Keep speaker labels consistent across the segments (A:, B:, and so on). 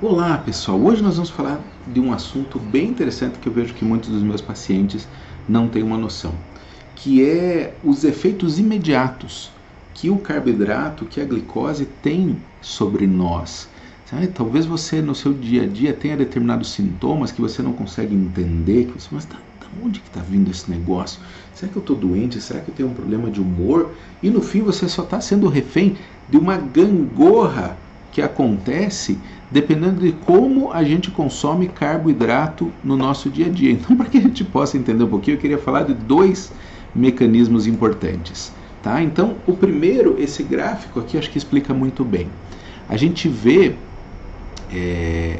A: Olá pessoal, hoje nós vamos falar de um assunto bem interessante que eu vejo que muitos dos meus pacientes não têm uma noção, que é os efeitos imediatos que o carboidrato, que a glicose tem sobre nós. Sabe? Talvez você no seu dia a dia tenha determinados sintomas que você não consegue entender, que você, mas da onde que está vindo esse negócio? Será que eu estou doente? Será que eu tenho um problema de humor? E no fim você só está sendo refém de uma gangorra que acontece dependendo de como a gente consome carboidrato no nosso dia a dia. Então, para que a gente possa entender um pouquinho, eu queria falar de dois mecanismos importantes. Tá? Então, o primeiro, esse gráfico aqui, acho que explica muito bem. A gente vê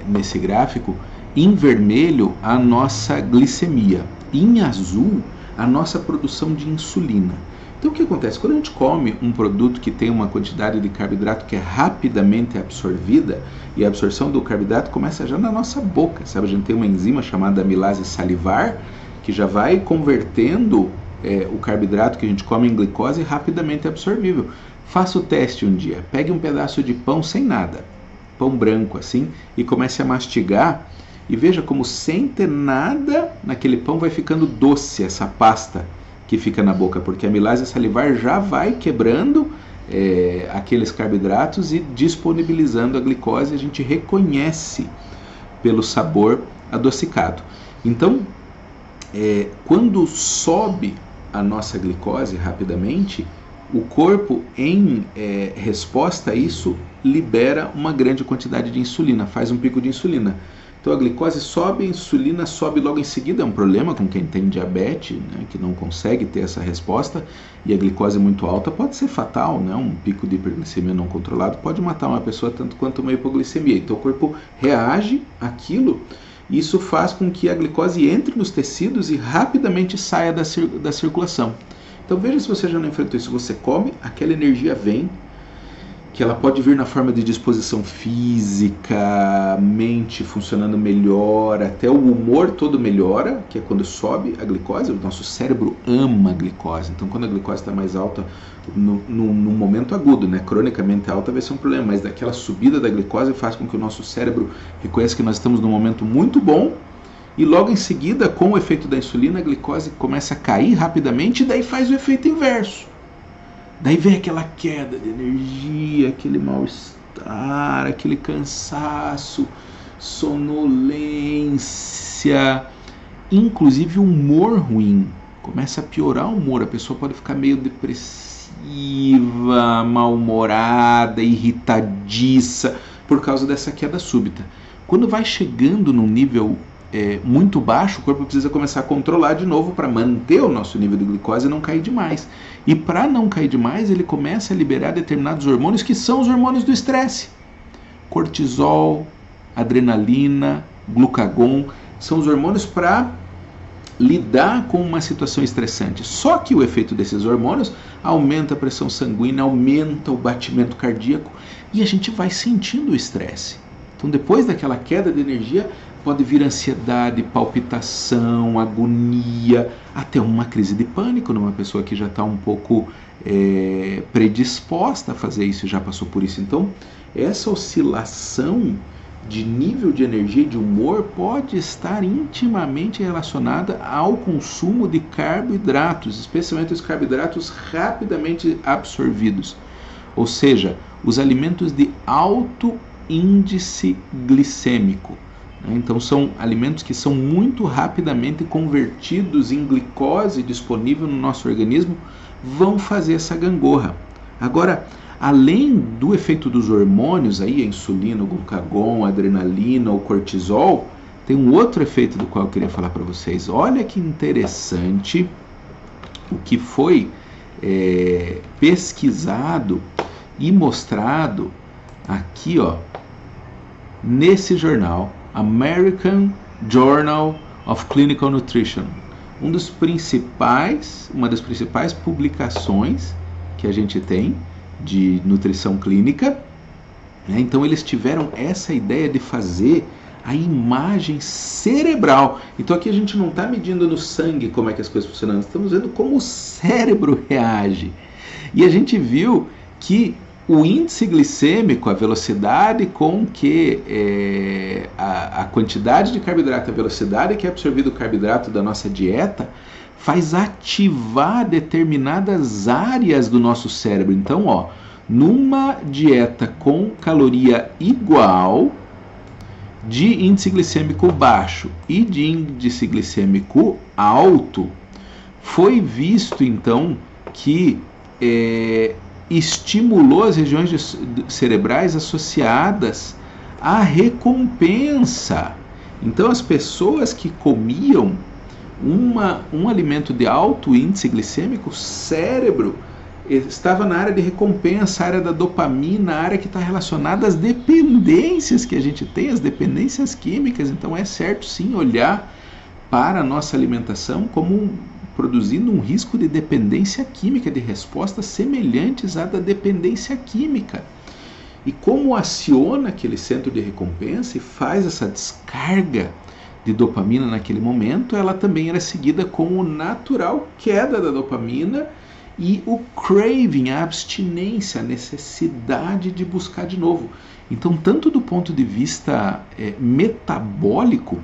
A: nesse gráfico, em vermelho, a nossa glicemia, em azul, a nossa produção de insulina. Então o que acontece? Quando a gente come um produto que tem uma quantidade de carboidrato que é rapidamente absorvida, e a absorção do carboidrato começa já na nossa boca, sabe? A gente tem uma enzima chamada amilase salivar, que já vai convertendo o carboidrato que a gente come em glicose rapidamente absorvível. Faça o teste um dia, pegue um pedaço de pão sem nada, pão branco assim, e comece a mastigar, e veja como sem ter nada naquele pão vai ficando doce essa pasta que fica na boca, porque a amilase salivar já vai quebrando aqueles carboidratos e disponibilizando a glicose. A gente reconhece pelo sabor adocicado. Então, quando sobe a nossa glicose rapidamente, o corpo, em resposta a isso, libera uma grande quantidade de insulina, faz um pico de insulina. Então a glicose sobe, a insulina sobe logo em seguida. É um problema com quem tem diabetes, né, que não consegue ter essa resposta, e a glicose muito alta pode ser fatal, né? Um pico de hiperglicemia não controlado pode matar uma pessoa tanto quanto uma hipoglicemia. Então o corpo reage àquilo, e isso faz com que a glicose entre nos tecidos e rapidamente saia da circulação. Então veja se você já não enfrentou isso. Você come, aquela energia vem, que ela pode vir na forma de disposição física, mente funcionando melhor, até o humor todo melhora, que é quando sobe a glicose. O nosso cérebro ama a glicose, então quando a glicose está mais alta, no momento agudo, né, cronicamente alta, vai ser um problema, mas daquela subida da glicose faz com que o nosso cérebro reconheça que nós estamos num momento muito bom, e logo em seguida, com o efeito da insulina, a glicose começa a cair rapidamente, e daí faz o efeito inverso. Daí vem aquela queda de energia, aquele mal-estar, aquele cansaço, sonolência, inclusive humor ruim. Começa a piorar o humor, a pessoa pode ficar meio depressiva, mal-humorada, irritadiça, por causa dessa queda súbita. Quando vai chegando num nível muito baixo, o corpo precisa começar a controlar de novo para manter o nosso nível de glicose e não cair demais. E para não cair demais, ele começa a liberar determinados hormônios que são os hormônios do estresse. Cortisol, adrenalina, glucagon, são os hormônios para lidar com uma situação estressante. Só que o efeito desses hormônios aumenta a pressão sanguínea, aumenta o batimento cardíaco e a gente vai sentindo o estresse. Então depois daquela queda de energia, pode vir ansiedade, palpitação, agonia, até uma crise de pânico numa pessoa que já está um pouco predisposta a fazer isso, já passou por isso. Então, essa oscilação de nível de energia e de humor pode estar intimamente relacionada ao consumo de carboidratos, especialmente os carboidratos rapidamente absorvidos, ou seja, os alimentos de alto índice glicêmico. Então são alimentos que são muito rapidamente convertidos em glicose disponível no nosso organismo, vão fazer essa gangorra. Agora, além do efeito dos hormônios, aí, a insulina, o glucagon, a adrenalina, o cortisol, tem um outro efeito do qual eu queria falar para vocês. Olha que interessante o que foi pesquisado e mostrado aqui, ó, nesse jornal, American Journal of Clinical Nutrition, uma das principais publicações que a gente tem de nutrição clínica, né? Então eles tiveram essa ideia de fazer a imagem cerebral. Então aqui a gente não está medindo no sangue como é que as coisas funcionam, estamos vendo como o cérebro reage. E a gente viu que o índice glicêmico, a velocidade com que a quantidade de carboidrato, a velocidade que é absorvido o carboidrato da nossa dieta, faz ativar determinadas áreas do nosso cérebro. Então, ó, numa dieta com caloria igual, de índice glicêmico baixo e de índice glicêmico alto, foi visto então que estimulou as regiões cerebrais associadas à recompensa. Então, as pessoas que comiam um alimento de alto índice glicêmico, o cérebro estava na área de recompensa, a área da dopamina, a área que está relacionada às dependências que a gente tem, as dependências químicas. Então é certo sim olhar para a nossa alimentação como produzindo um risco de dependência química, de respostas semelhantes à da dependência química. E como aciona aquele centro de recompensa e faz essa descarga de dopamina naquele momento, ela também era seguida com o natural queda da dopamina e o craving, a abstinência, a necessidade de buscar de novo. Então, tanto do ponto de vista metabólico,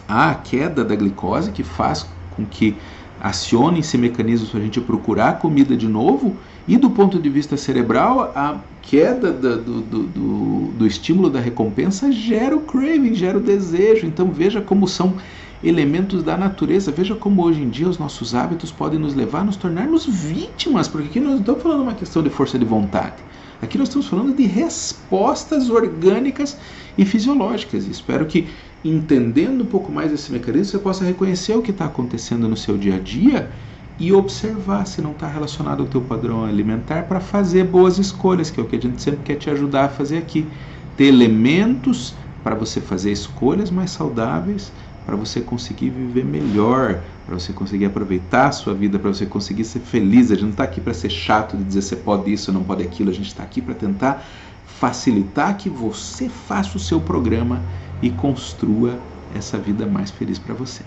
A: há a queda da glicose, que faz com que acione-se mecanismos para a gente procurar comida de novo, e do ponto de vista cerebral, a queda do estímulo da recompensa gera o craving, gera o desejo. Então veja como são elementos da natureza, veja como hoje em dia os nossos hábitos podem nos levar a nos tornarmos vítimas, porque aqui nós não estamos falando de uma questão de força de vontade, aqui nós estamos falando de respostas orgânicas e fisiológicas. E espero que, entendendo um pouco mais esse mecanismo, você possa reconhecer o que está acontecendo no seu dia a dia e observar se não está relacionado ao teu padrão alimentar para fazer boas escolhas, que é o que a gente sempre quer te ajudar a fazer aqui. Ter elementos para você fazer escolhas mais saudáveis, para você conseguir viver melhor, para você conseguir aproveitar a sua vida, para você conseguir ser feliz. A gente não está aqui para ser chato de dizer você pode isso, não pode aquilo. A gente está aqui para tentar facilitar que você faça o seu programa e construa essa vida mais feliz para você.